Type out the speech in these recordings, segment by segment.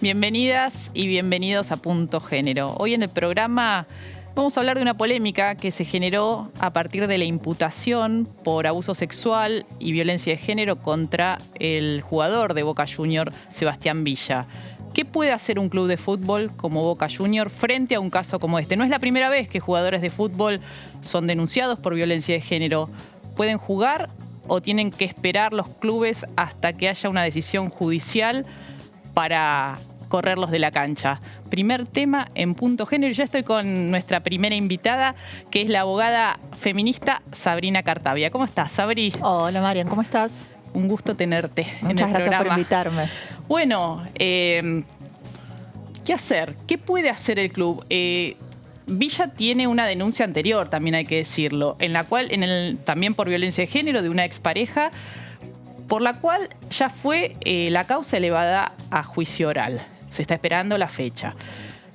Bienvenidas y bienvenidos a Punto Género. Hoy en el programa vamos a hablar de una polémica que se generó a partir de la imputación por abuso sexual y violencia de género contra el jugador de Boca Juniors, Sebastián Villa. ¿Qué puede hacer un club de fútbol como Boca Juniors frente a un caso como este? No es la primera vez que jugadores de fútbol son denunciados por violencia de género. ¿Pueden jugar o tienen que esperar los clubes hasta que haya una decisión judicial para correrlos de la cancha? Primer tema en Punto Género. Ya estoy con nuestra primera invitada, que es la abogada feminista Sabrina Cartavia. ¿Cómo estás, Sabri? Hola, Marian, ¿cómo estás? Un gusto tenerte en el Muchas gracias programa. por invitarme. Bueno, ¿qué hacer? ¿Qué puede hacer el club? Villa tiene una denuncia anterior, también hay que decirlo, en la cual, también por violencia de género de una expareja, por la cual ya fue la causa elevada a juicio oral. Se está esperando la fecha.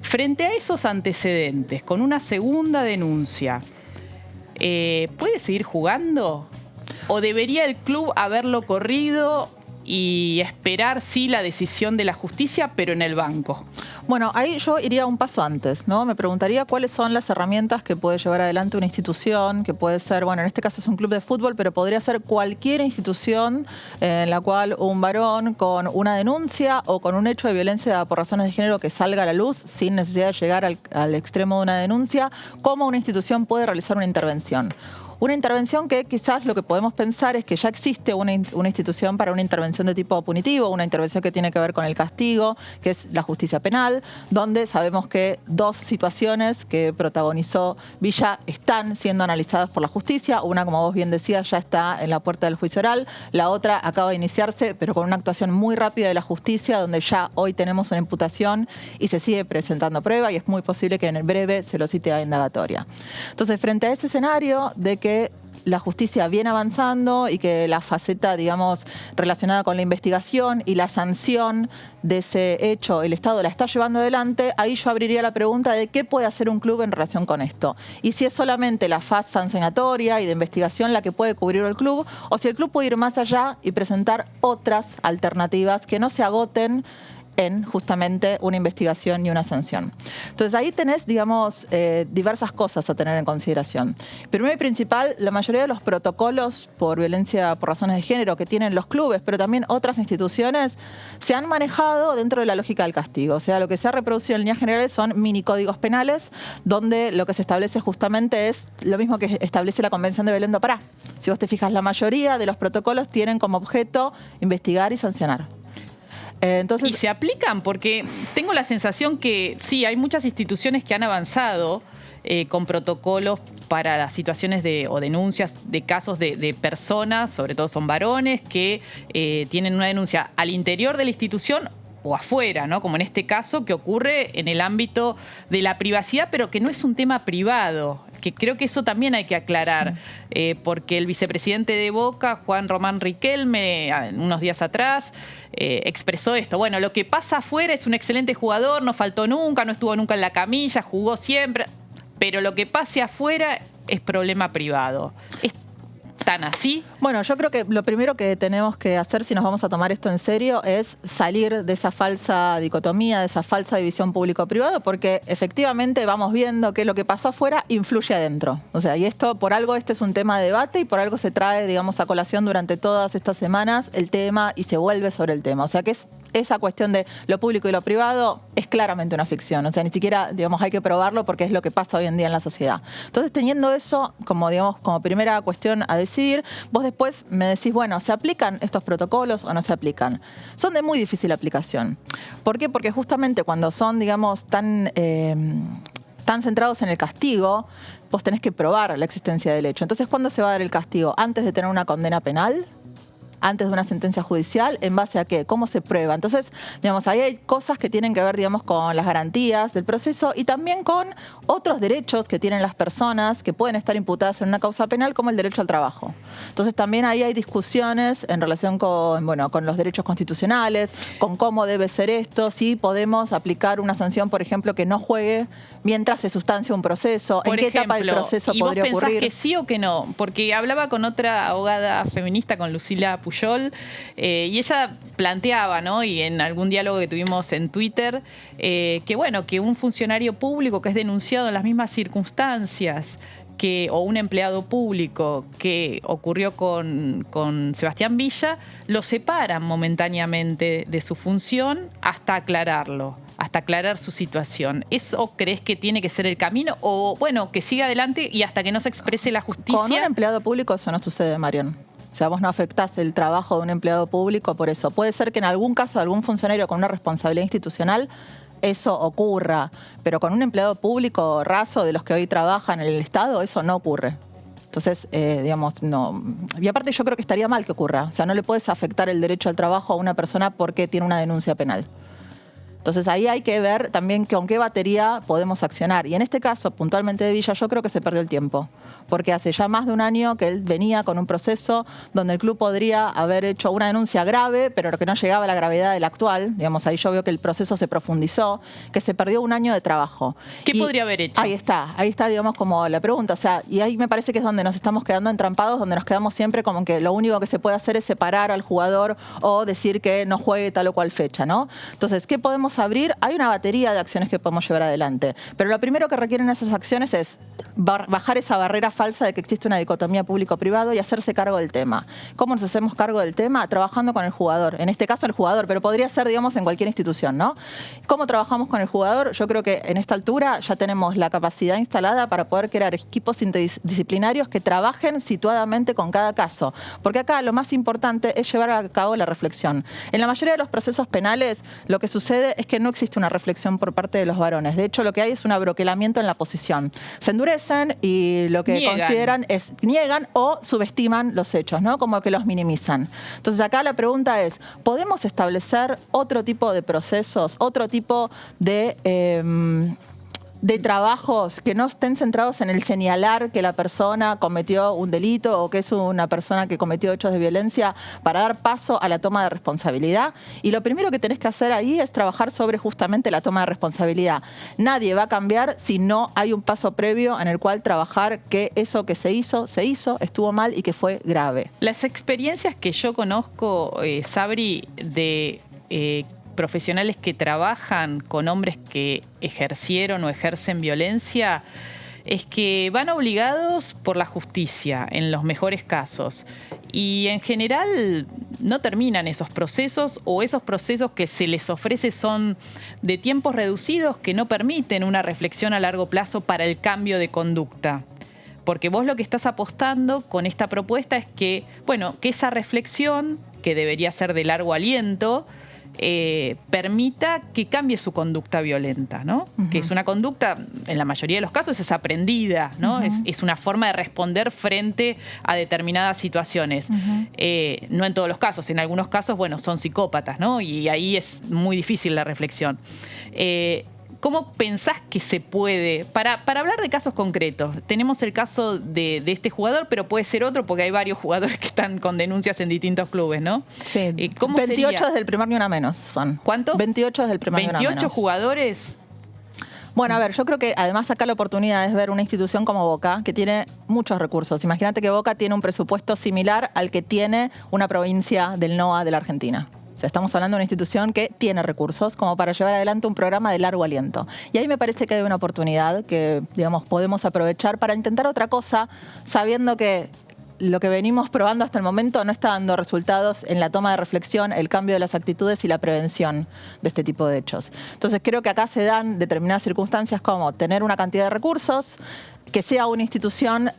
Frente a esos antecedentes, con una segunda denuncia, ¿puede seguir jugando? ¿O debería el club haberlo corrido y esperar, sí, la decisión de la justicia, pero en el banco? Bueno, ahí yo iría un paso antes, ¿no? Me preguntaría cuáles son las herramientas que puede llevar adelante una institución, que puede ser, bueno, en este caso es un club de fútbol, pero podría ser cualquier institución en la cual un varón con una denuncia o con un hecho de violencia por razones de género que salga a la luz sin necesidad de llegar al extremo de una denuncia, cómo una institución puede realizar una intervención. Una intervención que quizás lo que podemos pensar es que ya existe una institución para una intervención de tipo punitivo, una intervención que tiene que ver con el castigo, que es la justicia penal, donde sabemos que dos situaciones que protagonizó Villa están siendo analizadas por la justicia. Una, como vos bien decías, ya está en la puerta del juicio oral. La otra acaba de iniciarse, pero con una actuación muy rápida de la justicia, donde ya hoy tenemos una imputación y se sigue presentando prueba y es muy posible que en el breve se lo cite a indagatoria. Entonces, frente a ese escenario de que la justicia viene avanzando y que la faceta, digamos, relacionada con la investigación y la sanción de ese hecho, el Estado la está llevando adelante, ahí yo abriría la pregunta de qué puede hacer un club en relación con esto. Y si es solamente la fase sancionatoria y de investigación la que puede cubrir el club, o si el club puede ir más allá y presentar otras alternativas que no se agoten en justamente una investigación y una sanción. Entonces ahí tenés, digamos, diversas cosas a tener en consideración. Primero y principal, la mayoría de los protocolos por violencia por razones de género que tienen los clubes, pero también otras instituciones, se han manejado dentro de la lógica del castigo. O sea, lo que se ha reproducido en líneas generales son mini códigos penales, donde lo que se establece justamente es lo mismo que establece la Convención de Belém do Pará. Si vos te fijas, la mayoría de los protocolos tienen como objeto investigar y sancionar. Entonces, ¿y se aplican? Porque tengo la sensación que sí, hay muchas instituciones que han avanzado con protocolos para las situaciones o denuncias de casos de personas, sobre todo son varones, que tienen una denuncia al interior de la institución o afuera, ¿no? Como en este caso que ocurre en el ámbito de la privacidad, pero que no es un tema privado, que creo que eso también hay que aclarar, sí. Porque el vicepresidente de Boca, Juan Román Riquelme, unos días atrás, expresó esto. Bueno, lo que pasa afuera es un excelente jugador, no faltó nunca, no estuvo nunca en la camilla, jugó siempre, pero lo que pase afuera es problema privado. ¿Tan así? Bueno, yo creo que lo primero que tenemos que hacer si nos vamos a tomar esto en serio es salir de esa falsa dicotomía, de esa falsa división público-privado, porque efectivamente vamos viendo que lo que pasó afuera influye adentro. O sea, y esto, por algo, este es un tema de debate y por algo se trae, digamos, a colación durante todas estas semanas el tema y se vuelve sobre el tema. O sea, que es esa cuestión de lo público y lo privado es claramente una ficción. O sea, ni siquiera, digamos, hay que probarlo porque es lo que pasa hoy en día en la sociedad. Entonces, teniendo eso como, digamos, como primera cuestión a decidir, vos después me decís, bueno, ¿se aplican estos protocolos o no se aplican? Son de muy difícil aplicación. ¿Por qué? Porque justamente cuando son, digamos, tan centrados en el castigo, vos tenés que probar la existencia del hecho. Entonces, ¿cuándo se va a dar el castigo? ¿Antes de tener una condena penal? ¿Antes de una sentencia judicial? ¿En base a qué? ¿Cómo se prueba? Entonces, digamos, ahí hay cosas que tienen que ver, digamos, con las garantías del proceso y también con otros derechos que tienen las personas que pueden estar imputadas en una causa penal, como el derecho al trabajo. Entonces, también ahí hay discusiones en relación con, bueno, con los derechos constitucionales, con cómo debe ser esto, si podemos aplicar una sanción, por ejemplo, que no juegue mientras se sustancia un proceso, en qué etapa del proceso podría ocurrir. ¿Y vos pensás que sí o que no? Porque hablaba con otra abogada feminista, con Lucila Pugliese, Puyol, y ella planteaba, ¿no? Y en algún diálogo que tuvimos en Twitter, que bueno, que un funcionario público que es denunciado en las mismas circunstancias o un empleado público que ocurrió con Sebastián Villa, lo separan momentáneamente de su función hasta aclararlo, hasta aclarar su situación. ¿Eso crees que tiene que ser el camino? O bueno, que siga adelante y hasta que no se exprese la justicia. Con un empleado público eso no sucede, Marian. O sea, vos no afectás el trabajo de un empleado público por eso. Puede ser que en algún caso de algún funcionario con una responsabilidad institucional eso ocurra, pero con un empleado público raso de los que hoy trabajan en el Estado, eso no ocurre. Entonces, digamos, no. Y aparte yo creo que estaría mal que ocurra. O sea, no le puedes afectar el derecho al trabajo a una persona porque tiene una denuncia penal. Entonces ahí hay que ver también con qué batería podemos accionar. Y en este caso, puntualmente de Villa, yo creo que se perdió el tiempo. Porque hace ya más de un año que él venía con un proceso donde el club podría haber hecho una denuncia grave, pero que no llegaba a la gravedad del actual. Digamos, ahí yo veo que el proceso se profundizó, que se perdió un año de trabajo. ¿Qué podría haber hecho? Ahí está, digamos, como la pregunta. O sea, y ahí me parece que es donde nos estamos quedando entrampados, donde nos quedamos siempre como que lo único que se puede hacer es separar al jugador o decir que no juegue tal o cual fecha, ¿no? Entonces, ¿qué podemos abrir? Hay una batería de acciones que podemos llevar adelante, pero lo primero que requieren esas acciones es bajar esa barrera falsa de que existe una dicotomía público-privado y hacerse cargo del tema. ¿Cómo nos hacemos cargo del tema? Trabajando con el jugador. En este caso el jugador, pero podría ser, digamos, en cualquier institución, ¿no? ¿Cómo trabajamos con el jugador? Yo creo que en esta altura ya tenemos la capacidad instalada para poder crear equipos interdisciplinarios que trabajen situadamente con cada caso. Porque acá lo más importante es llevar a cabo la reflexión. En la mayoría de los procesos penales lo que sucede es que no existe una reflexión por parte de los varones. De hecho, lo que hay es un abroquelamiento en la posición. Se endurecen y lo que consideran es niegan o subestiman los hechos, ¿no? Como que los minimizan. Entonces acá la pregunta es, ¿podemos establecer otro tipo de procesos, otro tipo de trabajos que no estén centrados en el señalar que la persona cometió un delito o que es una persona que cometió hechos de violencia para dar paso a la toma de responsabilidad? Y lo primero que tenés que hacer ahí es trabajar sobre justamente la toma de responsabilidad. Nadie va a cambiar si no hay un paso previo en el cual trabajar que eso que se hizo, estuvo mal y que fue grave. Las experiencias que yo conozco, Sabri, de profesionales que trabajan con hombres que ejercieron o ejercen violencia, es que van obligados por la justicia en los mejores casos y en general no terminan esos procesos o esos procesos que se les ofrece son de tiempos reducidos que no permiten una reflexión a largo plazo para el cambio de conducta. Porque vos lo que estás apostando con esta propuesta es que, bueno, que esa reflexión, que debería ser de largo aliento, permita que cambie su conducta violenta, ¿no? Que es una conducta, en la mayoría de los casos, es aprendida, ¿no? Es una forma de responder frente a determinadas situaciones. No en todos los casos, en algunos casos, bueno, son psicópatas, ¿no? Y ahí es muy difícil la reflexión. ¿Cómo pensás que se puede? Para hablar de casos concretos, tenemos el caso de este jugador, pero puede ser otro porque hay varios jugadores que están con denuncias en distintos clubes, ¿no? Sí, ¿cómo 28 sería? Desde el primer ni una menos son. ¿Cuántos? 28 desde el primer ni una menos. 28 jugadores. Bueno, a ver, yo creo que además acá la oportunidad es ver una institución como Boca, que tiene muchos recursos. Imagínate que Boca tiene un presupuesto similar al que tiene una provincia del NOA de la Argentina. O sea, estamos hablando de una institución que tiene recursos como para llevar adelante un programa de largo aliento. Y ahí me parece que hay una oportunidad que, digamos, podemos aprovechar para intentar otra cosa, sabiendo que lo que venimos probando hasta el momento no está dando resultados en la toma de reflexión, el cambio de las actitudes y la prevención de este tipo de hechos. Entonces creo que acá se dan determinadas circunstancias como tener una cantidad de recursos, que sea una institución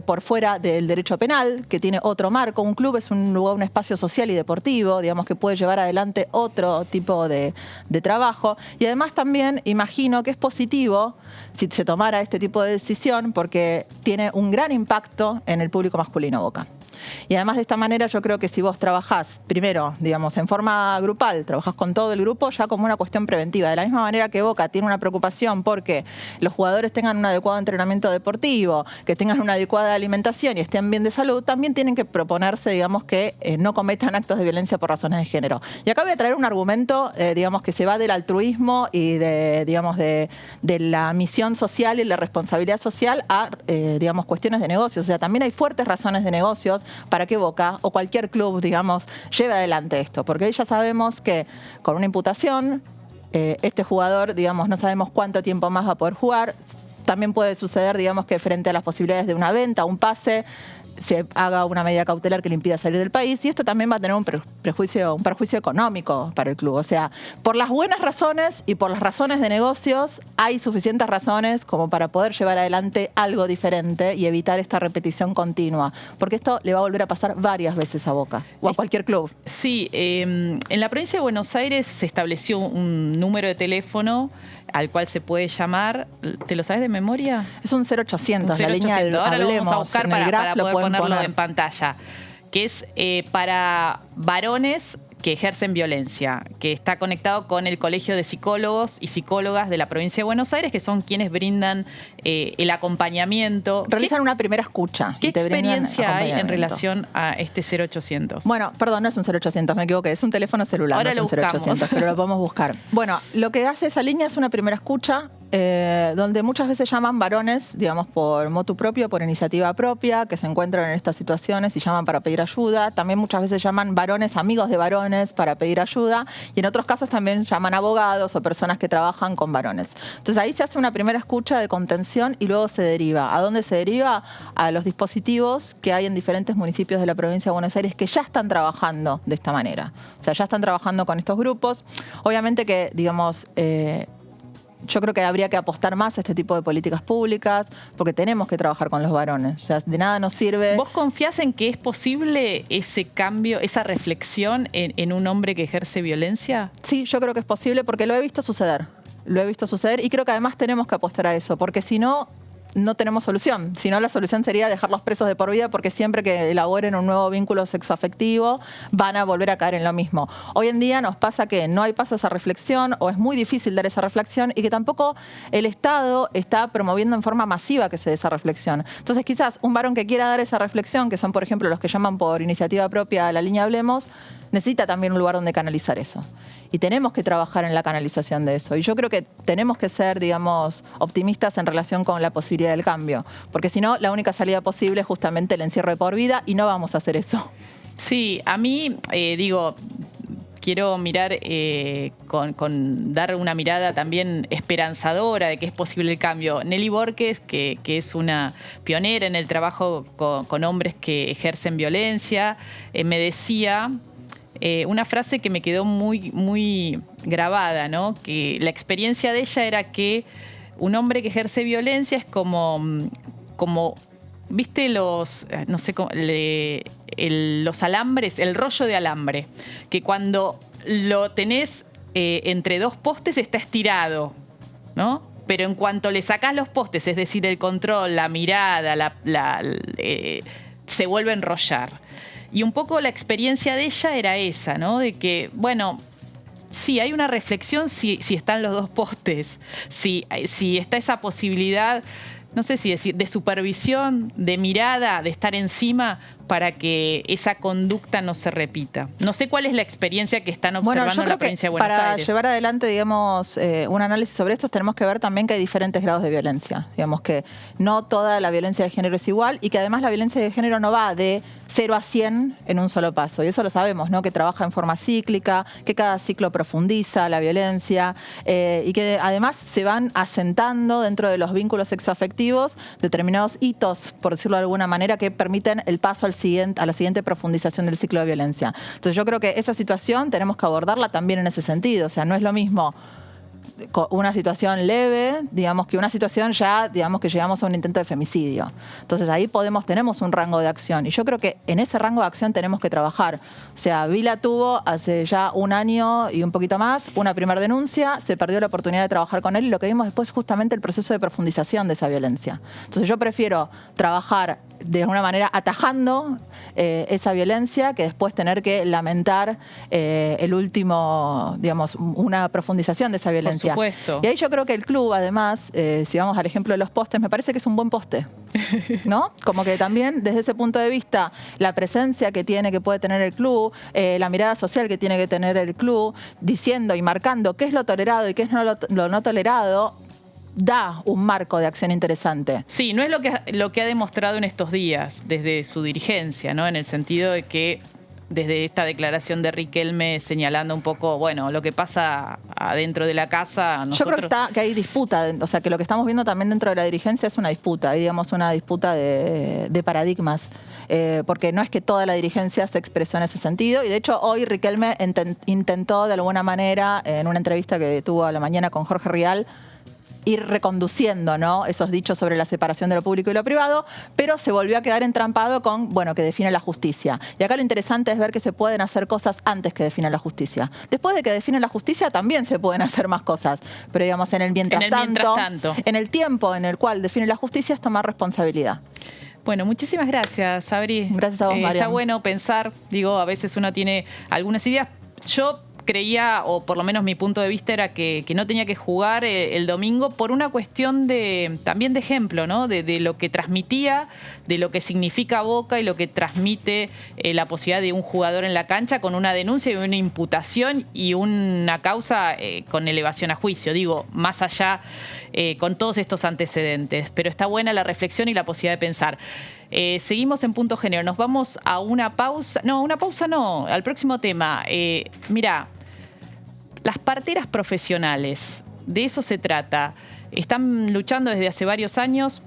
por fuera del derecho penal, que tiene otro marco. Un club es un lugar, un espacio social y deportivo, digamos, que puede llevar adelante otro tipo de trabajo. Y además también imagino que es positivo si se tomara este tipo de decisión porque tiene un gran impacto en el público masculino Boca. Y además de esta manera yo creo que si vos trabajás primero, digamos, en forma grupal, trabajás con todo el grupo ya como una cuestión preventiva. De la misma manera que Boca tiene una preocupación porque los jugadores tengan un adecuado entrenamiento deportivo, que tengan una adecuada alimentación y estén bien de salud, también tienen que proponerse, digamos, que no cometan actos de violencia por razones de género. Y acá voy a traer un argumento, digamos, que se va del altruismo y digamos, de la misión social y la responsabilidad social a, digamos, cuestiones de negocios. O sea, también hay fuertes razones de negocios para que Boca o cualquier club, digamos, lleve adelante esto. Porque ahí ya sabemos que con una imputación, este jugador, digamos, no sabemos cuánto tiempo más va a poder jugar. También puede suceder, digamos, que frente a las posibilidades de una venta, un pase, se haga una medida cautelar que le impida salir del país, y esto también va a tener un perjuicio económico para el club. O sea, por las buenas razones y por las razones de negocios, hay suficientes razones como para poder llevar adelante algo diferente y evitar esta repetición continua, porque esto le va a volver a pasar varias veces a Boca o a cualquier club. Sí, en la provincia de Buenos Aires se estableció un número de teléfono al cual se puede llamar. ¿Te lo sabes de memoria? Es un 0800, la línea del Ahora Hablemos. lo vamos a buscar para poder ponerlo en pantalla. Que es para varones que ejercen violencia, que está conectado con el Colegio de Psicólogos y Psicólogas de la provincia de Buenos Aires, que son quienes brindan el acompañamiento. Realizan una primera escucha. ¿Qué experiencia hay en relación a este 0800? Bueno, perdón, no es un 0800, me equivoqué, es un teléfono celular. Ahora no es un 0800, pero lo podemos buscar. Bueno, lo que hace esa línea es una primera escucha, donde muchas veces llaman varones, digamos, por motu propio, por iniciativa propia, que se encuentran en estas situaciones y llaman para pedir ayuda. También muchas veces llaman varones, amigos de varones, para pedir ayuda. Y en otros casos también llaman abogados o personas que trabajan con varones. Entonces ahí se hace una primera escucha de contención y luego se deriva. ¿A dónde se deriva? A los dispositivos que hay en diferentes municipios de la provincia de Buenos Aires que ya están trabajando de esta manera. O sea, ya están trabajando con estos grupos. Obviamente que, digamos, yo creo que habría que apostar más a este tipo de políticas públicas porque tenemos que trabajar con los varones. O sea, de nada nos sirve. ¿Vos confías en que es posible ese cambio, esa reflexión en un hombre que ejerce violencia? Sí, yo creo que es posible porque lo he visto suceder. Lo he visto suceder y creo que además tenemos que apostar a eso porque si no, no tenemos solución. Si no, la solución sería dejarlos presos de por vida porque siempre que elaboren un nuevo vínculo sexoafectivo van a volver a caer en lo mismo. Hoy en día nos pasa que no hay paso a esa reflexión o es muy difícil dar esa reflexión y que tampoco el Estado está promoviendo en forma masiva que se dé esa reflexión. Entonces quizás un varón que quiera dar esa reflexión, que son por ejemplo los que llaman por iniciativa propia a la línea Hablemos, necesita también un lugar donde canalizar eso. Y tenemos que trabajar en la canalización de eso. Y yo creo que tenemos que ser, digamos, optimistas en relación con la posibilidad del cambio. Porque si no, la única salida posible es justamente el encierro de por vida y no vamos a hacer eso. Sí, a mí, quiero mirar con dar una mirada también esperanzadora de que es posible el cambio. Nelly Borges, que es una pionera en el trabajo con hombres que ejercen violencia, me decía una frase que me quedó muy, muy grabada, ¿no? Que la experiencia de ella era que un hombre que ejerce violencia es como ¿viste los, no sé, los alambres, el rollo de alambre? Que cuando lo tenés entre dos postes está estirado, ¿no? Pero en cuanto le sacás los postes, es decir, el control, la mirada, se vuelve a enrollar. Y un poco la experiencia de ella era esa, ¿no? De que, bueno, sí, hay una reflexión si están los dos postes, si está esa posibilidad, no sé si decir, de supervisión, de mirada, de estar encima para que esa conducta no se repita. No sé cuál es la experiencia que están observando en la provincia de Buenos Aires. Para llevar adelante, digamos, un análisis sobre esto, tenemos que ver también que hay diferentes grados de violencia. Digamos que no toda la violencia de género es igual y que además la violencia de género no va de 0 a 100 en un solo paso. Y eso lo sabemos, ¿no? Que trabaja en forma cíclica, que cada ciclo profundiza la violencia y que además se van asentando dentro de los vínculos sexoafectivos determinados hitos, por decirlo de alguna manera, que permiten el paso a la siguiente profundización del ciclo de violencia. Entonces yo creo que esa situación tenemos que abordarla también en ese sentido. O sea, no es lo mismo una situación leve, digamos, que una situación ya, digamos, que llegamos a un intento de femicidio. Entonces ahí tenemos un rango de acción y yo creo que en ese rango de acción tenemos que trabajar. O sea, Vila tuvo hace ya un año y un poquito más una primera denuncia, se perdió la oportunidad de trabajar con él y lo que vimos después es justamente el proceso de profundización de esa violencia. Entonces yo prefiero trabajar de alguna manera atajando esa violencia que después tener que lamentar el último, digamos, una profundización de esa violencia. Por supuesto. Y ahí yo creo que el club, además, si vamos al ejemplo de los postes, me parece que es un buen poste, ¿no? Como que también desde ese punto de vista, la presencia que puede tener el club, la mirada social que tiene que tener el club, diciendo y marcando qué es lo tolerado y qué es lo no tolerado, da un marco de acción interesante. Sí, no es lo que ha demostrado en estos días desde su dirigencia, ¿no? En el sentido de que desde esta declaración de Riquelme señalando un poco, bueno, lo que pasa adentro de la casa. Yo creo que hay disputa, o sea, que lo que estamos viendo también dentro de la dirigencia es una disputa, hay, digamos, una disputa de paradigmas, porque no es que toda la dirigencia se expresó en ese sentido, y de hecho hoy Riquelme intentó de alguna manera, en una entrevista que tuvo a la mañana con Jorge Rial, ir reconduciendo, ¿no?, esos dichos sobre la separación de lo público y lo privado, pero se volvió a quedar entrampado con, bueno, que define la justicia. Y acá lo interesante es ver que se pueden hacer cosas antes que define la justicia. Después de que define la justicia también se pueden hacer más cosas, pero digamos en el mientras tanto, en el tiempo en el cual define la justicia es tomar responsabilidad. Bueno, muchísimas gracias, Sabri. Gracias a vos, Mariam. Está bueno pensar, digo, a veces uno tiene algunas ideas. Yo creía, o por lo menos mi punto de vista era que no tenía que jugar el domingo por una cuestión también de ejemplo, ¿no? De lo que transmitía, de lo que significa Boca y lo que transmite la posibilidad de un jugador en la cancha con una denuncia y una imputación y una causa con elevación a juicio. Digo, más allá con todos estos antecedentes. Pero está buena la reflexión y la posibilidad de pensar. Seguimos en Punto Género. Nos vamos a una pausa. No, una pausa no. Al próximo tema. Mirá, las parteras profesionales, de eso se trata. Están luchando desde hace varios años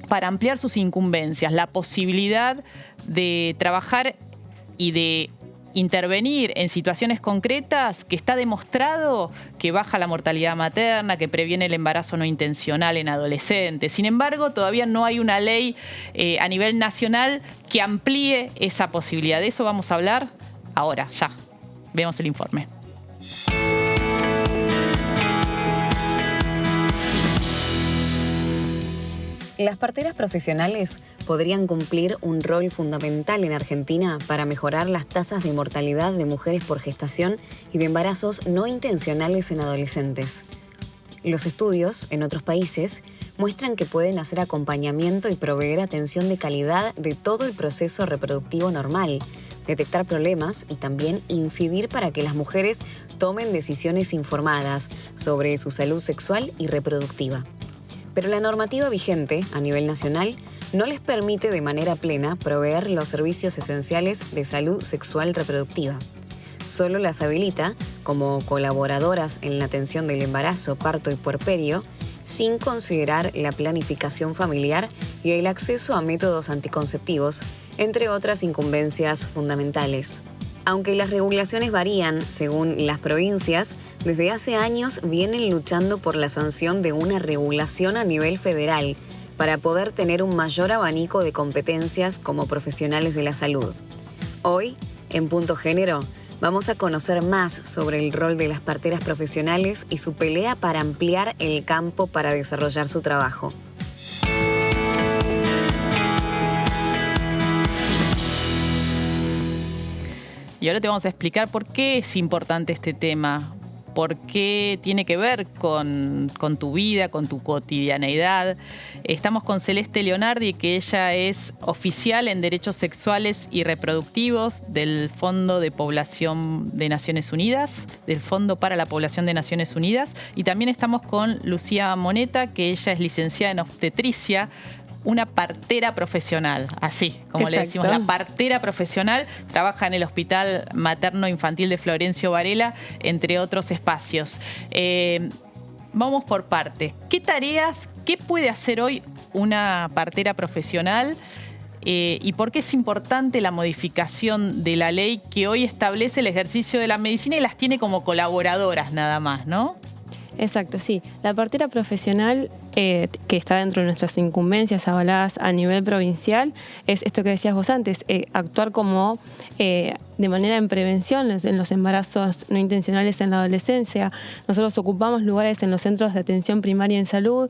para ampliar sus incumbencias, la posibilidad de trabajar y de intervenir en situaciones concretas que está demostrado que baja la mortalidad materna, que previene el embarazo no intencional en adolescentes. Sin embargo, todavía no hay una ley a nivel nacional que amplíe esa posibilidad. De eso vamos a hablar ahora, ya. Vemos el informe. Las parteras profesionales podrían cumplir un rol fundamental en Argentina para mejorar las tasas de mortalidad de mujeres por gestación y de embarazos no intencionales en adolescentes. Los estudios en otros países muestran que pueden hacer acompañamiento y proveer atención de calidad de todo el proceso reproductivo normal, detectar problemas y también incidir para que las mujeres tomen decisiones informadas sobre su salud sexual y reproductiva. Pero la normativa vigente a nivel nacional no les permite de manera plena proveer los servicios esenciales de salud sexual reproductiva. Solo las habilita como colaboradoras en la atención del embarazo, parto y puerperio, sin considerar la planificación familiar y el acceso a métodos anticonceptivos, entre otras incumbencias fundamentales. Aunque las regulaciones varían según las provincias, desde hace años vienen luchando por la sanción de una regulación a nivel federal para poder tener un mayor abanico de competencias como profesionales de la salud. Hoy, en Punto Género, vamos a conocer más sobre el rol de las parteras profesionales y su pelea para ampliar el campo para desarrollar su trabajo. Y ahora te vamos a explicar por qué es importante este tema, por qué tiene que ver con tu vida, con tu cotidianeidad. Estamos con Celeste Leonardi, que ella es oficial en Derechos Sexuales y Reproductivos del Fondo de Población de Naciones Unidas, del Fondo para la Población de Naciones Unidas. Y también estamos con Lucía Moneta, que ella es licenciada en obstetricia, una partera profesional, así como le decimos, la partera profesional, trabaja en el Hospital Materno Infantil de Florencio Varela, entre otros espacios. Vamos por partes. ¿Qué tareas, qué puede hacer hoy una partera profesional? ¿Y por qué es importante la modificación de la ley que hoy establece el ejercicio de la medicina y las tiene como colaboradoras nada más, ¿no? Exacto, sí. La partera profesional que está dentro de nuestras incumbencias avaladas a nivel provincial es esto que decías vos antes, actuar como de manera en prevención en los embarazos no intencionales en la adolescencia. Nosotros ocupamos lugares en los centros de atención primaria en salud.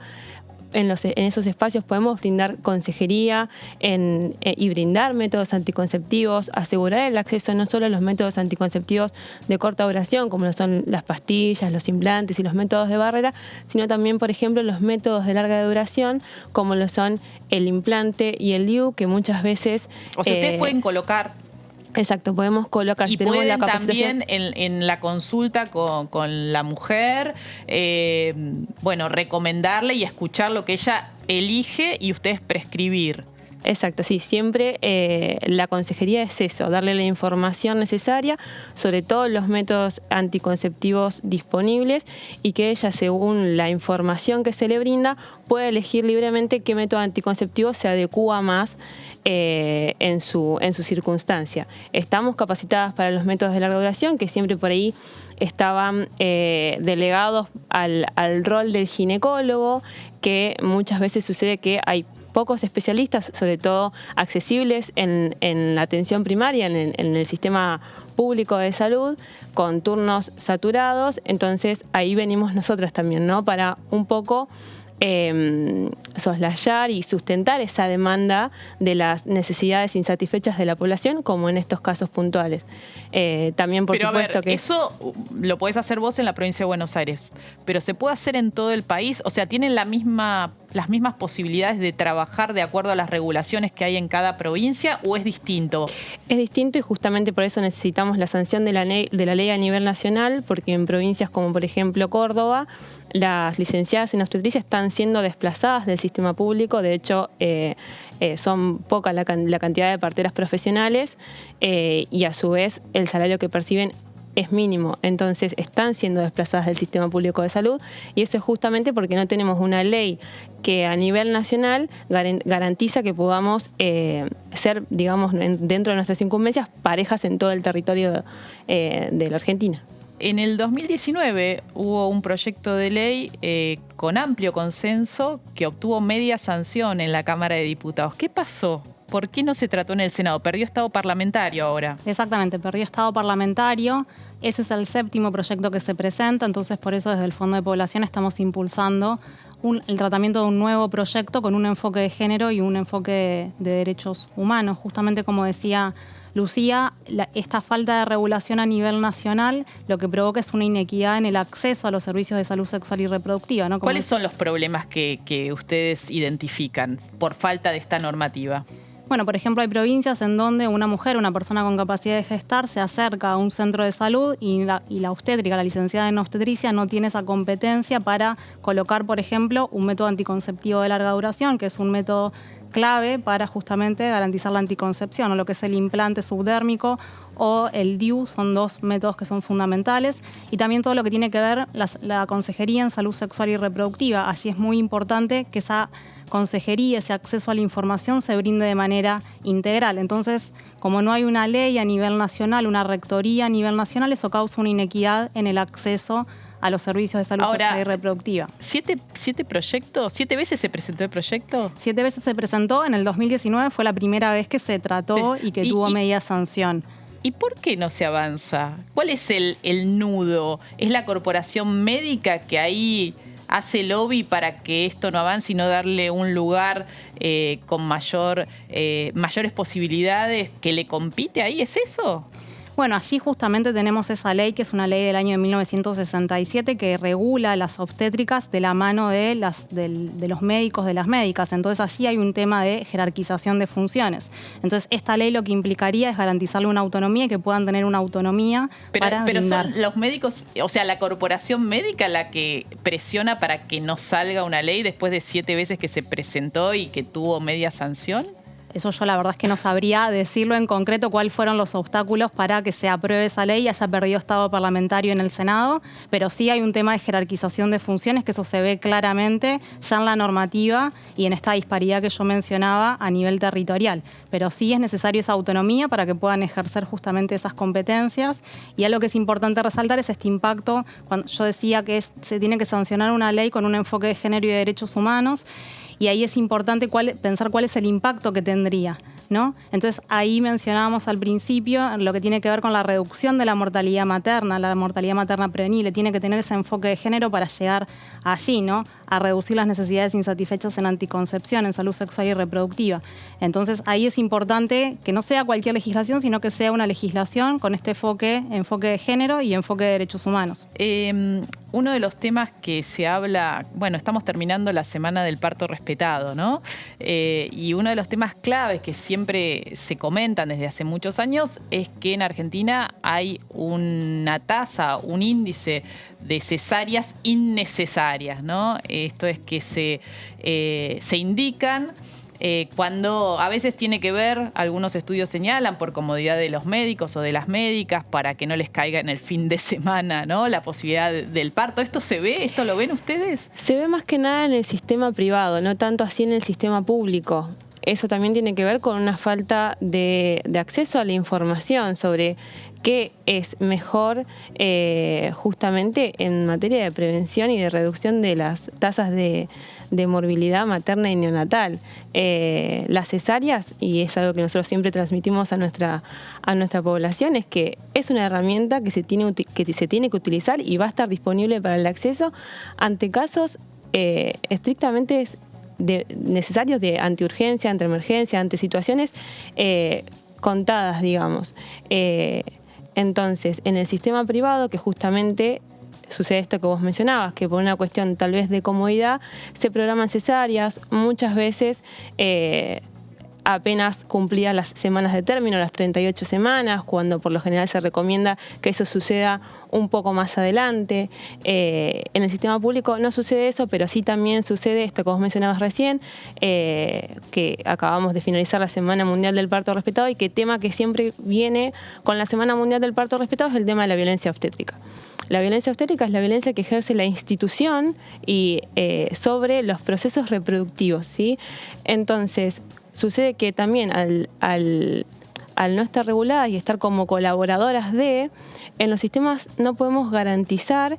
En esos espacios podemos brindar consejería y brindar métodos anticonceptivos, asegurar el acceso no solo a los métodos anticonceptivos de corta duración, como lo son las pastillas, los implantes y los métodos de barrera, sino también, por ejemplo, los métodos de larga duración, como lo son el implante y el DIU, que muchas veces... O sea, ustedes pueden colocar Exacto, podemos colocar. Y tenemos pueden la capacitación también en la consulta con la mujer, bueno, recomendarle y escuchar lo que ella elige y ustedes prescribir. Exacto, sí, siempre la consejería es eso, darle la información necesaria sobre todos los métodos anticonceptivos disponibles y que ella, según la información que se le brinda, pueda elegir libremente qué método anticonceptivo se adecúa más en su circunstancia. Estamos capacitadas para los métodos de larga duración, que siempre por ahí estaban delegados al rol del ginecólogo, que muchas veces sucede que hay pocos especialistas, sobre todo accesibles en la atención primaria, en el sistema público de salud, con turnos saturados. Entonces ahí venimos nosotras también, ¿no? Para un poco soslayar y sustentar esa demanda de las necesidades insatisfechas de la población, como en estos casos puntuales. También, por supuesto, que eso lo podés hacer vos en la provincia de Buenos Aires, pero ¿se puede hacer en todo el país? O sea, ¿tienen las mismas posibilidades de trabajar de acuerdo a las regulaciones que hay en cada provincia o es distinto? Es distinto y justamente por eso necesitamos la sanción de la ley a nivel nacional, porque en provincias como por ejemplo Córdoba, las licenciadas en obstetricia están siendo desplazadas del sistema público. De hecho, son poca la cantidad de parteras profesionales y a su vez el salario que perciben es mínimo. Entonces están siendo desplazadas del sistema público de salud y eso es justamente porque no tenemos una ley que a nivel nacional garantiza que podamos ser, digamos, dentro de nuestras incumbencias, parejas en todo el territorio de la Argentina. En el 2019 hubo un proyecto de ley con amplio consenso que obtuvo media sanción en la Cámara de Diputados. ¿Qué pasó? ¿Por qué no se trató en el Senado? ¿Perdió estado parlamentario ahora? Exactamente, perdió estado parlamentario. Ese es el 7º proyecto que se presenta, entonces por eso desde el Fondo de Población estamos impulsando el tratamiento de un nuevo proyecto con un enfoque de género y un enfoque de derechos humanos. Justamente como decía Lucía, esta falta de regulación a nivel nacional lo que provoca es una inequidad en el acceso a los servicios de salud sexual y reproductiva, ¿no? ¿Cuáles son los problemas que ustedes identifican por falta de esta normativa? Bueno, por ejemplo, hay provincias en donde una mujer, una persona con capacidad de gestar, se acerca a un centro de salud y la obstétrica, la licenciada en obstetricia, no tiene esa competencia para colocar, por ejemplo, un método anticonceptivo de larga duración, que es un método clave para justamente garantizar la anticoncepción, o lo que es el implante subdérmico o el DIU, son 2 métodos que son fundamentales, y también todo lo que tiene que ver la consejería en salud sexual y reproductiva. Allí es muy importante que esa consejería, ese acceso a la información se brinde de manera integral. Entonces, como no hay una ley a nivel nacional, una rectoría a nivel nacional, eso causa una inequidad en el acceso a los servicios de salud sexual y reproductiva. ¿7 proyectos? ¿7 veces se presentó el proyecto? 7 veces se presentó. En el 2019 fue la primera vez que se trató y que tuvo media sanción. ¿Y por qué no se avanza? ¿Cuál es el nudo? ¿Es la corporación médica que ahí hace lobby para que esto no avance y no darle un lugar con mayores posibilidades que le compite ahí? ¿Es eso? Bueno, allí justamente tenemos esa ley, que es una ley del año de 1967, que regula las obstétricas de la mano de los médicos, de las médicas. Entonces allí hay un tema de jerarquización de funciones. Entonces esta ley lo que implicaría es garantizarle una autonomía y que puedan tener una autonomía para brindar. Son los médicos, o sea, la corporación médica la que presiona para que no salga una ley después de 7 veces que se presentó y que tuvo media sanción. Eso yo la verdad es que no sabría decirlo en concreto cuáles fueron los obstáculos para que se apruebe esa ley y haya perdido estado parlamentario en el Senado, pero sí hay un tema de jerarquización de funciones, que eso se ve claramente ya en la normativa y en esta disparidad que yo mencionaba a nivel territorial. Pero sí es necesario esa autonomía para que puedan ejercer justamente esas competencias. Y algo que es importante resaltar es este impacto, cuando yo decía que se tiene que sancionar una ley con un enfoque de género y de derechos humanos, y ahí es importante pensar cuál es el impacto que tendría, ¿no? Entonces ahí mencionábamos al principio lo que tiene que ver con la reducción de la mortalidad materna prevenible. Tiene que tener ese enfoque de género para llegar allí, ¿no? A reducir las necesidades insatisfechas en anticoncepción, en salud sexual y reproductiva. Entonces ahí es importante que no sea cualquier legislación, sino que sea una legislación con este enfoque de género y enfoque de derechos humanos. Uno de los temas que se habla, bueno, estamos terminando la semana del parto respetado, ¿no? Y uno de los temas claves que siempre siempre se comentan desde hace muchos años es que en Argentina hay una tasa, un índice de cesáreas innecesarias, ¿no? Esto es que se indican cuando a veces tiene que ver, algunos estudios señalan, por comodidad de los médicos o de las médicas, para que no les caiga en el fin de semana, ¿no?, la posibilidad del parto. ¿Esto se ve? ¿Esto lo ven ustedes? Se ve más que nada en el sistema privado, no tanto así en el sistema público. Eso también tiene que ver con una falta de acceso a la información sobre qué es mejor justamente en materia de prevención y de reducción de las tasas de morbilidad materna y neonatal. Las cesáreas, y es algo que nosotros siempre transmitimos a nuestra población, es que es una herramienta que se tiene que utilizar y va a estar disponible para el acceso ante casos estrictamente necesarios de antiurgencia, antiemergencia, ante situaciones contadas, digamos. Entonces, en el sistema privado, que justamente sucede esto que vos mencionabas, que por una cuestión tal vez de comodidad se programan cesáreas, muchas veces apenas cumplidas las semanas de término, las 38 semanas, cuando por lo general se recomienda que eso suceda un poco más adelante. En el sistema público no sucede eso, pero sí también sucede esto que vos mencionabas recién, que acabamos de finalizar la Semana Mundial del Parto Respetado, y que tema que siempre viene con la Semana Mundial del Parto Respetado es el tema de la violencia obstétrica. La violencia obstétrica es la violencia que ejerce la institución y sobre los procesos reproductivos, ¿sí? Entonces, sucede que también al no estar reguladas y estar como colaboradoras en los sistemas no podemos garantizar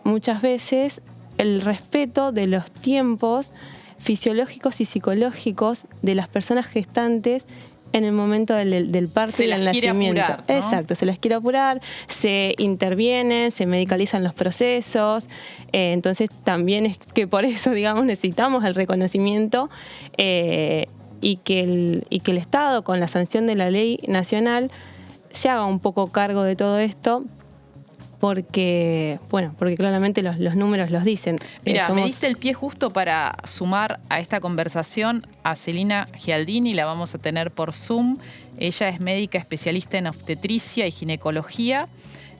muchas veces el respeto de los tiempos fisiológicos y psicológicos de las personas gestantes en el momento del parto y del nacimiento. Apurar, ¿no? Exacto, se las quiere apurar, se intervienen, se medicalizan los procesos. Entonces también es que por eso, digamos, necesitamos el reconocimiento y que el Estado, con la sanción de la ley nacional, se haga un poco cargo de todo esto, porque claramente los números los dicen. Mira, me diste el pie justo para sumar a esta conversación a Celina Gialdini, la vamos a tener por Zoom. Ella es médica especialista en obstetricia y ginecología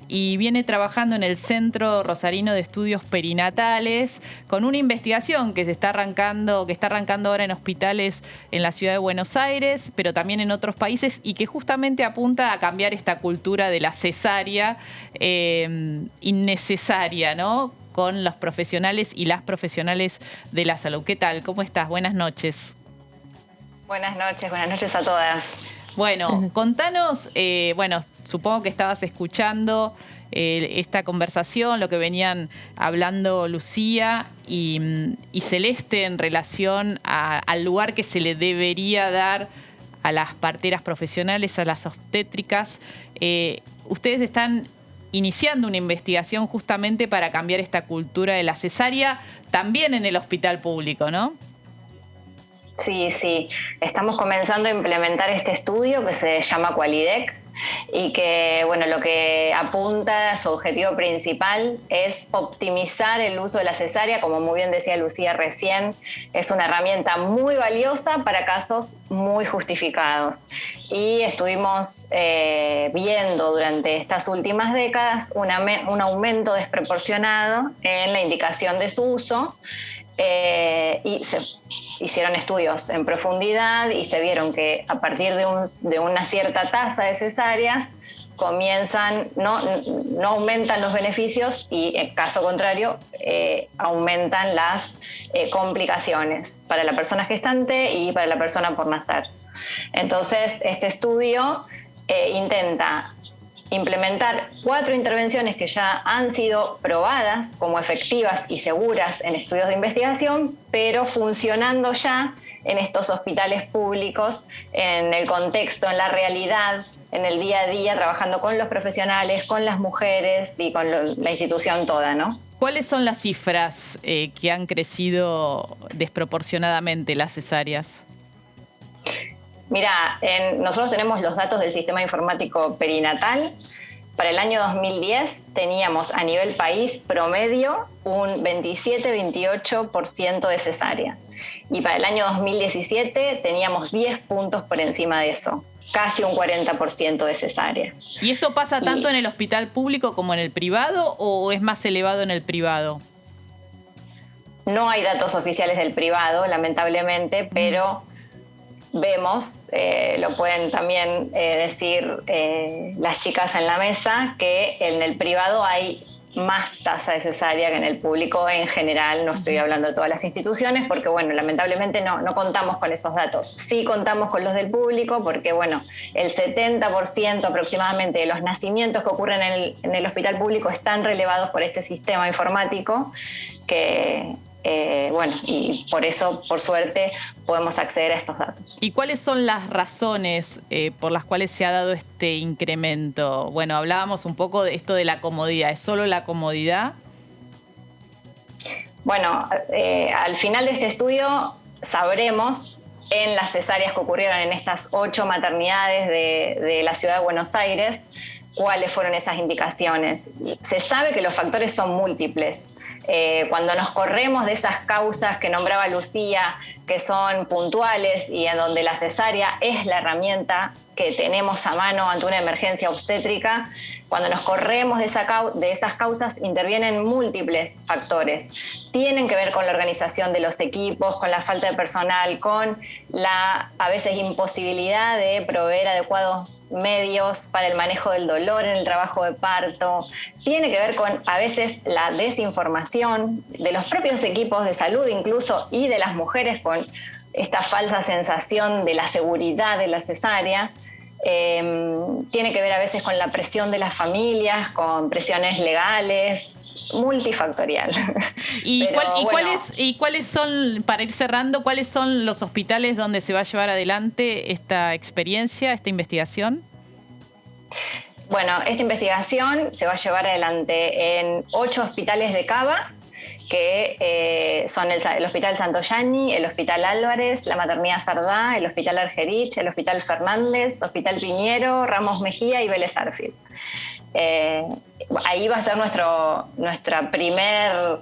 y viene trabajando en el Centro Rosarino de Estudios Perinatales con una investigación que está arrancando ahora en hospitales en la ciudad de Buenos Aires, pero también en otros países, y que justamente apunta a cambiar esta cultura de la cesárea innecesaria, ¿no?, con los profesionales y las profesionales de la salud. ¿Qué tal? ¿Cómo estás? Buenas noches. Buenas noches a todas. Bueno, contanos, supongo que estabas escuchando esta conversación, lo que venían hablando Lucía y Celeste en relación al lugar que se le debería dar a las parteras profesionales, a las obstétricas. Ustedes están iniciando una investigación justamente para cambiar esta cultura de la cesárea, también en el hospital público, ¿no? Sí. Estamos comenzando a implementar este estudio que se llama Qualidec y que, lo que apunta, su objetivo principal es optimizar el uso de la cesárea. Como muy bien decía Lucía recién, es una herramienta muy valiosa para casos muy justificados. Y estuvimos viendo durante estas últimas décadas un aumento desproporcionado en la indicación de su uso. Y se hicieron estudios en profundidad y se vieron que a partir de una cierta tasa de cesáreas no aumentan los beneficios y, en caso contrario, aumentan las complicaciones para la persona gestante y para la persona por nacer. Entonces, este estudio intenta implementar 4 intervenciones que ya han sido probadas como efectivas y seguras en estudios de investigación, pero funcionando ya en estos hospitales públicos, en el contexto, en la realidad, en el día a día, trabajando con los profesionales, con las mujeres y con la institución toda, ¿no? ¿Cuáles son las cifras que han crecido desproporcionadamente las cesáreas? Mira, nosotros tenemos los datos del sistema informático perinatal Para el año 2010 teníamos a nivel país promedio un 27-28% de cesárea. Y para el año 2017 teníamos 10 puntos por encima de eso, casi un 40% de cesárea. ¿Y esto pasa tanto en el hospital público como en el privado o es más elevado en el privado? No hay datos oficiales del privado, lamentablemente, pero vemos, lo pueden también decir las chicas en la mesa, que en el privado hay más tasa de cesárea que en el público en general. No estoy hablando de todas las instituciones porque, bueno, lamentablemente no contamos con esos datos. Sí contamos con los del público porque, bueno, el 70% aproximadamente de los nacimientos que ocurren en el hospital público están relevados por este sistema informático que... bueno, y por eso, por suerte, podemos acceder a estos datos. ¿Y cuáles son las razones por las cuales se ha dado este incremento? Bueno, hablábamos un poco de esto de la comodidad. ¿Es solo la comodidad? Bueno, al final de este estudio sabremos en las cesáreas que ocurrieron en estas 8 maternidades de la ciudad de Buenos Aires cuáles fueron esas indicaciones. Se sabe que los factores son múltiples. Cuando nos corremos de esas causas que nombraba Lucía, que son puntuales y en donde la cesárea es la herramienta que tenemos a mano ante una emergencia obstétrica, cuando nos corremos de esas causas intervienen múltiples factores. Tienen que ver con la organización de los equipos, con la falta de personal, con la a veces imposibilidad de proveer adecuados medios para el manejo del dolor en el trabajo de parto. Tiene que ver con a veces la desinformación de los propios equipos de salud incluso y de las mujeres con esta falsa sensación de la seguridad de la cesárea. Tiene que ver a veces con la presión de las familias, con presiones legales, multifactorial. ¿Y cuáles son, para ir cerrando, cuáles son los hospitales donde se va a llevar adelante esta experiencia, esta investigación? Bueno, esta investigación se va a llevar adelante en 8 hospitales de Cava, que son el Hospital Santoyani, el Hospital Álvarez, la Maternidad Sardá, el Hospital Argerich, el Hospital Fernández, Hospital Piñero, Ramos Mejía y Vélez Arfield. Ahí va a ser nuestra primera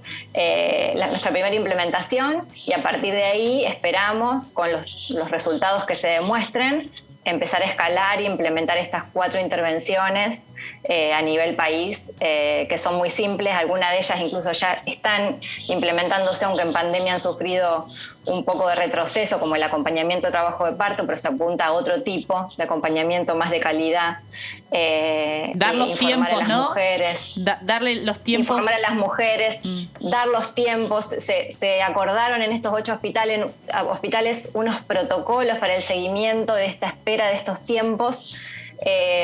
implementación y a partir de ahí esperamos, con los resultados que se demuestren, empezar a escalar e implementar estas 4 intervenciones a nivel país, que son muy simples. Algunas de ellas incluso ya están implementándose, aunque en pandemia han sufrido un poco de retroceso, como el acompañamiento de trabajo de parto, pero se apunta a otro tipo de acompañamiento más de calidad. Dar los tiempos, ¿no? Mujeres, darle los tiempos. Informar a las mujeres, dar los tiempos. Se acordaron en estos 8 hospitales unos protocolos para el seguimiento de esta espera de estos tiempos.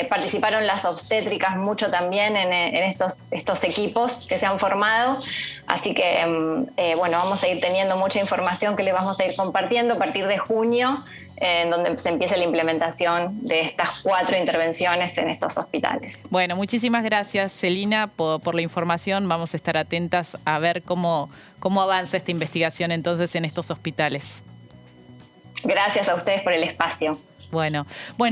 Participaron las obstétricas mucho también en estos equipos que se han formado, así que bueno, vamos a ir teniendo mucha información que les vamos a ir compartiendo a partir de junio, en donde se empiece la implementación de estas 4 intervenciones en estos hospitales. Bueno, muchísimas gracias, Celina, por la información. Vamos a estar atentas a ver cómo avanza esta investigación entonces en estos hospitales. Gracias a ustedes por el espacio. Bueno,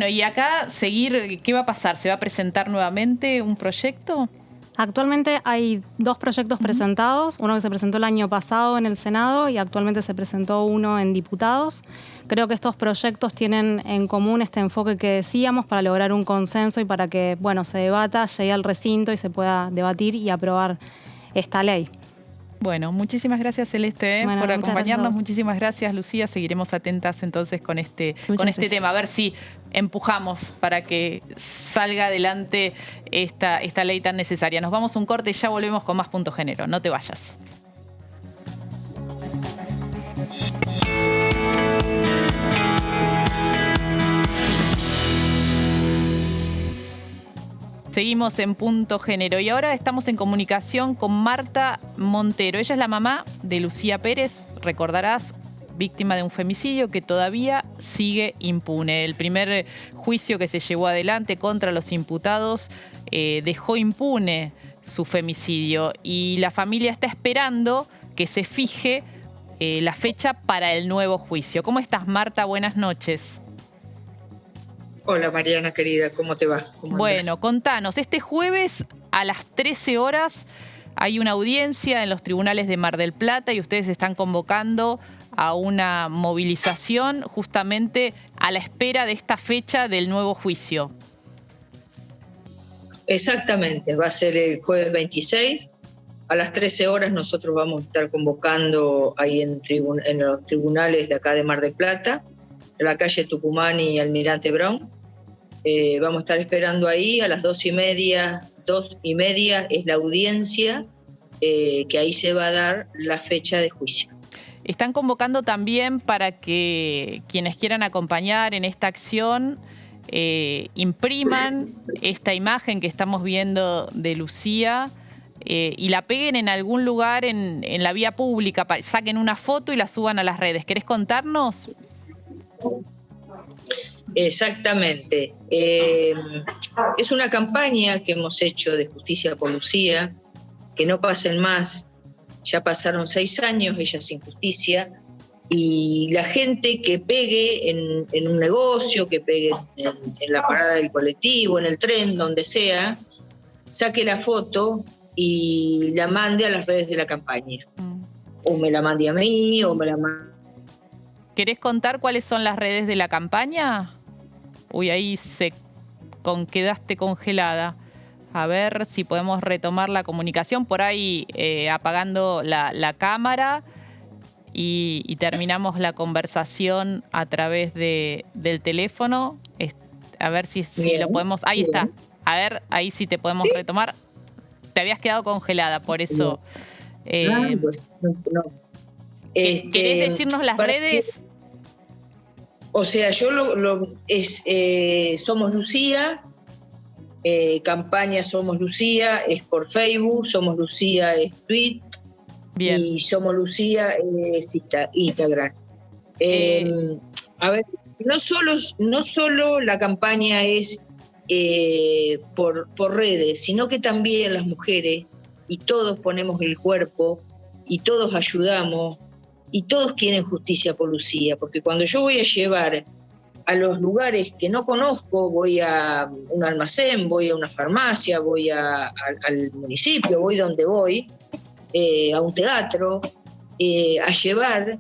y acá seguir, ¿qué va a pasar? ¿Se va a presentar nuevamente un proyecto? Actualmente hay 2 proyectos presentados, uno que se presentó el año pasado en el Senado y actualmente se presentó uno en diputados. Creo que estos proyectos tienen en común este enfoque que decíamos para lograr un consenso y para que, bueno, se debata, llegue al recinto y se pueda debatir y aprobar esta ley. Bueno, muchísimas gracias, Celeste, por acompañarnos. Muchísimas gracias, Lucía. Seguiremos atentas entonces con este tema. A ver si empujamos para que salga adelante esta ley tan necesaria. Nos vamos a un corte y ya volvemos con más Punto Género. No te vayas. Seguimos en Punto Género y ahora estamos en comunicación con Marta Montero. Ella es la mamá de Lucía Pérez, recordarás, víctima de un femicidio que todavía sigue impune. El primer juicio que se llevó adelante contra los imputados dejó impune su femicidio y la familia está esperando que se fije la fecha para el nuevo juicio. ¿Cómo estás, Marta? Buenas noches. Hola Mariana querida, ¿cómo te va? Bueno, contanos, este jueves a las 13 horas hay una audiencia en los tribunales de Mar del Plata y ustedes están convocando a una movilización justamente a la espera de esta fecha del nuevo juicio. Exactamente, va a ser el jueves 26. A las 13 horas nosotros vamos a estar convocando ahí en los tribunales de acá de Mar del Plata, en la calle Tucumán y Almirante Brown. Vamos a estar esperando ahí a las 2:30 es la audiencia, que ahí se va a dar la fecha de juicio. Están convocando también para que quienes quieran acompañar en esta acción impriman esta imagen que estamos viendo de Lucía y la peguen en algún lugar en la vía pública, saquen una foto y la suban a las redes. ¿Querés contarnos? Exactamente. Es una campaña que hemos hecho de Justicia por Lucía, que no pasen más. Ya pasaron 6 años, ella sin justicia, y la gente que pegue en un negocio, que pegue en la parada del colectivo, en el tren, donde sea, saque la foto y la mande a las redes de la campaña. O me la mande a mí, o me la mande. ¿Querés contar cuáles son las redes de la campaña? Uy, ahí quedaste congelada. A ver si podemos retomar la comunicación por ahí apagando la cámara y terminamos la conversación a través del teléfono. A ver si lo podemos... Ahí está. A ver, ahí sí te podemos retomar. Te habías quedado congelada, por eso... No. ¿Querés decirnos las redes? O sea, yo Somos Lucía, campaña Somos Lucía es por Facebook, Somos Lucía es tweet. Bien. Y Somos Lucía es Instagram. A ver, no solo la campaña es por redes, sino que también las mujeres, y todos ponemos el cuerpo, y todos ayudamos, y todos quieren justicia por Lucía, porque cuando yo voy a llevar a los lugares que no conozco, voy a un almacén, voy a una farmacia, voy al municipio, voy donde voy, a un teatro, a llevar,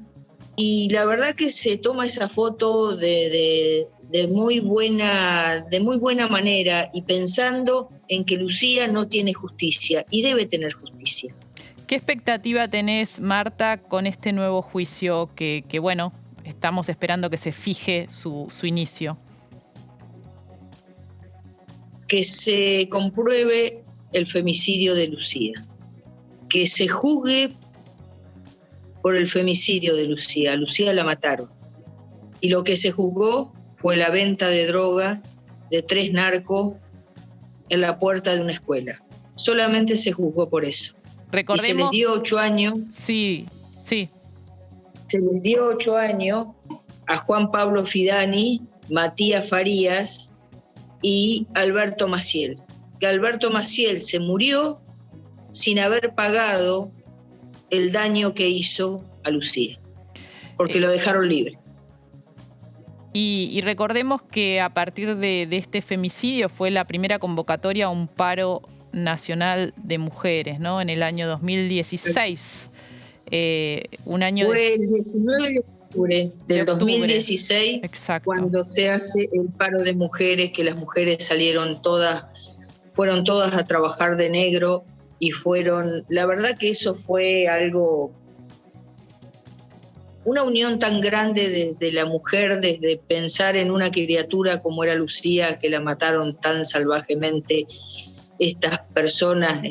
y la verdad que se toma esa foto de muy buena manera y pensando en que Lucía no tiene justicia y debe tener justicia. ¿Qué expectativa tenés, Marta, con este nuevo juicio que bueno, estamos esperando que se fije su inicio? Que se compruebe el femicidio de Lucía, que se juzgue por el femicidio de Lucía. A Lucía la mataron. Y lo que se juzgó fue la venta de droga de 3 narcos en la puerta de una escuela. Solamente se juzgó por eso. Recordemos, y se les dio 8 años. Sí. Se les dio 8 años a Juan Pablo Fidani, Matías Farías y Alberto Maciel. Que Alberto Maciel se murió sin haber pagado el daño que hizo a Lucía, porque lo dejaron libre. Y recordemos que a partir de este femicidio fue la primera convocatoria a un paro nacional de mujeres, ¿no? En el año 2016. Un año fue el 19 de octubre del 2016, exacto, cuando se hace el paro de mujeres, que las mujeres fueron todas a trabajar de negro y la verdad que eso fue algo, una unión tan grande de la mujer, desde pensar en una criatura como era Lucía, que la mataron tan salvajemente estas personas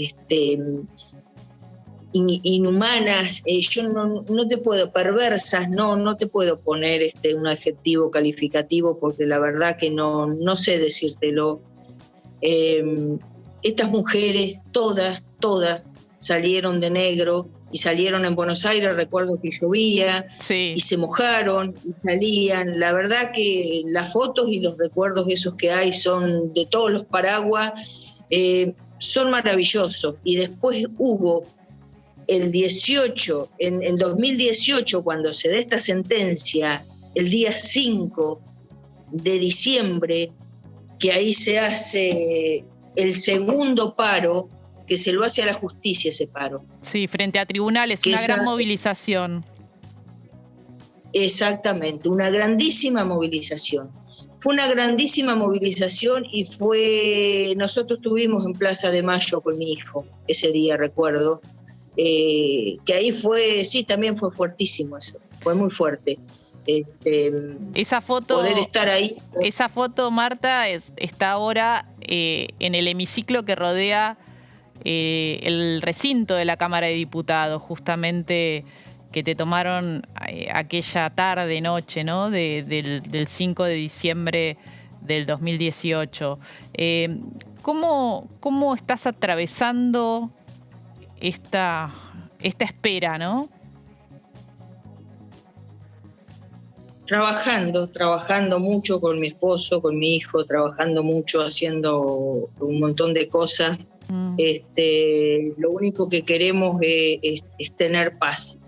inhumanas. Yo no te puedo, perversas, no te puedo poner un adjetivo calificativo, porque la verdad que no sé decírtelo. Estas mujeres, todas salieron de negro y salieron en Buenos Aires. Recuerdo que llovía, sí, y se mojaron y salían. La verdad que las fotos y los recuerdos esos que hay son de todos los paraguas, son maravillosos. Y después hubo el 18, en 2018, cuando se da esta sentencia, el día 5 de diciembre, que ahí se hace el segundo paro, que se lo hace a la justicia ese paro. Sí, frente a tribunales, una gran movilización. Exactamente, una grandísima movilización. Fue una grandísima movilización y nosotros estuvimos en Plaza de Mayo con mi hijo ese día, recuerdo, que ahí también fue fuertísimo eso, fue muy fuerte. Esa foto, poder estar ahí. Esa foto, Marta, está ahora en el hemiciclo que rodea el recinto de la Cámara de Diputados, justamente que te tomaron aquella tarde, noche, ¿no? del 5 de diciembre del 2018. ¿Cómo estás atravesando esta espera, ¿no? Trabajando mucho con mi esposo, con mi hijo, trabajando mucho, haciendo un montón de cosas. Lo único que queremos es tener paz.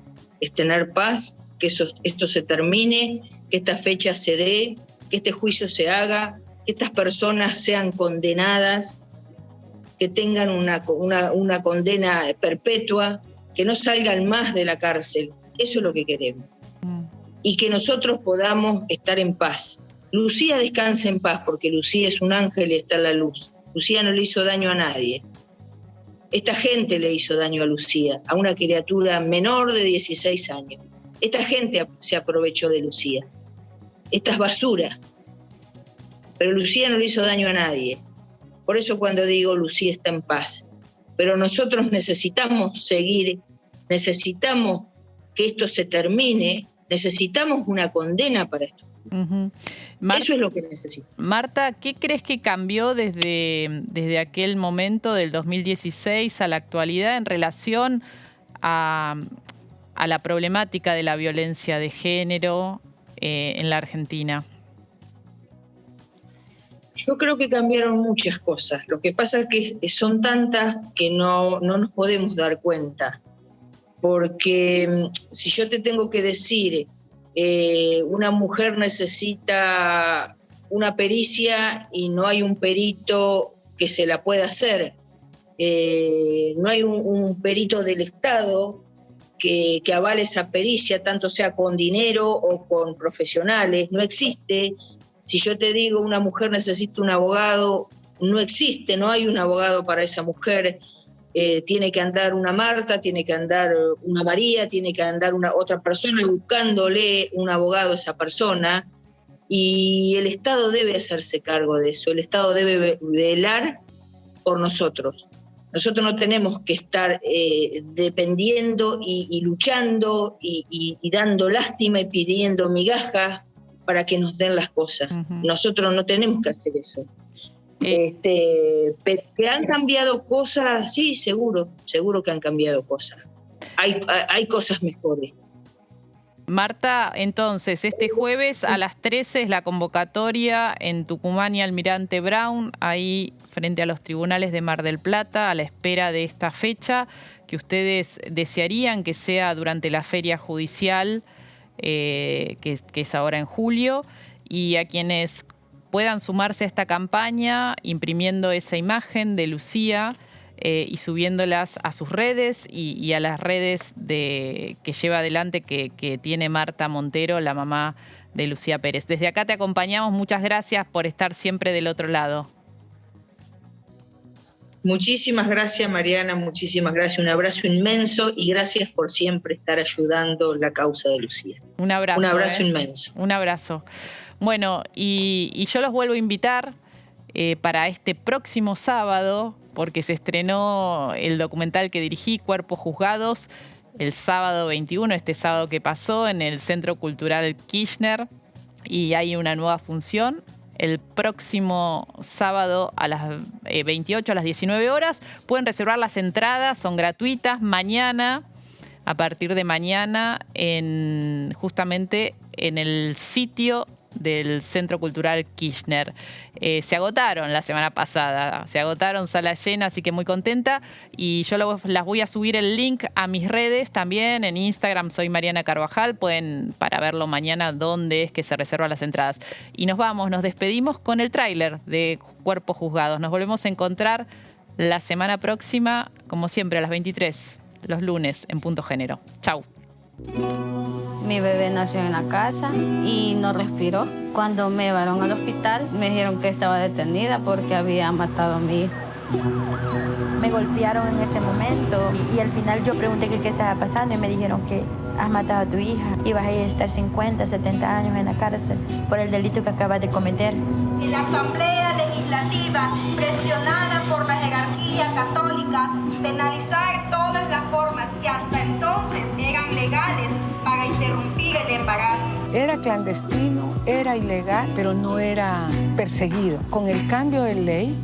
Es tener paz, que esto se termine, que esta fecha se dé, que este juicio se haga, que estas personas sean condenadas, que tengan una condena perpetua, que no salgan más de la cárcel. Eso es lo que queremos. Y que nosotros podamos estar en paz. Lucía descansa en paz, porque Lucía es un ángel y está en la luz. Lucía no le hizo daño a nadie. Esta gente le hizo daño a Lucía, a una criatura menor de 16 años. Esta gente se aprovechó de Lucía. Esta es basura. Pero Lucía no le hizo daño a nadie. Por eso cuando digo Lucía está en paz. Pero nosotros necesitamos seguir, necesitamos que esto se termine, necesitamos una condena para esto. Eso es lo que necesito. Marta, ¿qué crees que cambió desde aquel momento del 2016 a la actualidad en relación a la problemática de la violencia de género en la Argentina? Yo creo que cambiaron muchas cosas. Lo que pasa es que son tantas que no nos podemos dar cuenta. Porque si yo te tengo que decir, una mujer necesita una pericia y no hay un perito que se la pueda hacer, no hay un perito del Estado que avale esa pericia, tanto sea con dinero o con profesionales, no existe. Si yo te digo una mujer necesita un abogado, no existe, no hay un abogado para esa mujer. Tiene que andar una Marta, tiene que andar una María, tiene que andar otra persona buscándole un abogado a esa persona, y el Estado debe hacerse cargo de eso, el Estado debe velar por nosotros. Nosotros no tenemos que estar dependiendo y luchando y dando lástima y pidiendo migajas para que nos den las cosas. Nosotros no tenemos que hacer eso. Pero que han cambiado cosas, sí, seguro que han cambiado cosas. Hay cosas mejores. Marta, entonces, este jueves a las 13 es la convocatoria en Tucumán y Almirante Brown, ahí frente a los tribunales de Mar del Plata, a la espera de esta fecha que ustedes desearían que sea durante la feria judicial, que es ahora en julio, y a quienes puedan sumarse a esta campaña imprimiendo esa imagen de Lucía y subiéndolas a sus redes y a las redes que lleva adelante que tiene Marta Montero, la mamá de Lucía Pérez. Desde acá te acompañamos. Muchas gracias por estar siempre del otro lado. Muchísimas gracias, Mariana, muchísimas gracias. Un abrazo inmenso y gracias por siempre estar ayudando la causa de Lucía. Un abrazo. Un abrazo inmenso. Un abrazo. Bueno, y yo los vuelvo a invitar para este próximo sábado, porque se estrenó el documental que dirigí, Cuerpos Juzgados, el sábado 21, este sábado que pasó, en el Centro Cultural Kirchner, y hay una nueva función el próximo sábado a las 28, a las 19 horas. Pueden reservar las entradas, son gratuitas. Mañana, a partir de mañana, justamente en el sitio del Centro Cultural Kirchner. Se agotaron la semana pasada, se agotaron, sala llena, así que muy contenta. Y yo las voy a subir el link a mis redes también. En Instagram soy Mariana Carvajal, pueden para verlo mañana dónde es que se reservan las entradas. Y nos despedimos con el tráiler de Cuerpos Juzgados. Nos volvemos a encontrar la semana próxima, como siempre, a las 23, los lunes, en Punto Género. Chau. Mi bebé nació en la casa y no respiró. Cuando me llevaron al hospital, me dijeron que estaba detenida porque había matado a mi hijo. Me golpearon en ese momento y al final yo pregunté qué estaba pasando y me dijeron que has matado a tu hija y vas a estar 50, 70 años en la cárcel por el delito que acabas de cometer. En la Asamblea Legislativa, presionada por la jerarquía católica, penalizar todas las formas que hasta entonces eran legales para interrumpir el embarazo. Era clandestino, era ilegal, pero no era perseguido. Con el cambio de ley,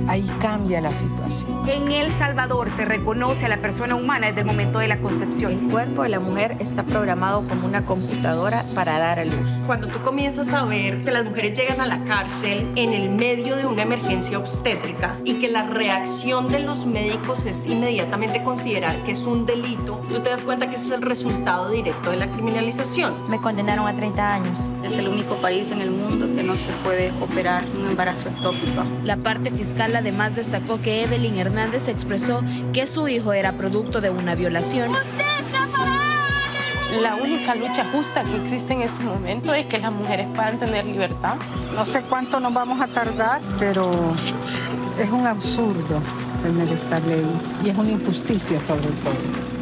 ahí cambia la situación. En El Salvador se reconoce a la persona humana desde el momento de la concepción. El cuerpo de la mujer está programado como una computadora para dar a luz. Cuando tú comienzas a ver que las mujeres llegan a la cárcel en el medio de una emergencia obstétrica y que la reacción de los médicos es inmediatamente considerar que es un delito, tú te das cuenta que ese es el resultado directo de la criminalización. Me condenaron a 30 años. Es el único país en el mundo que no se puede operar un embarazo ectópico. La parte fiscal además destacó que Evelyn Hernández expresó que su hijo era producto de una violación. La única lucha justa que existe en este momento es que las mujeres puedan tener libertad. No sé cuánto nos vamos a tardar, pero es un absurdo tener esta ley y es una injusticia sobre todo.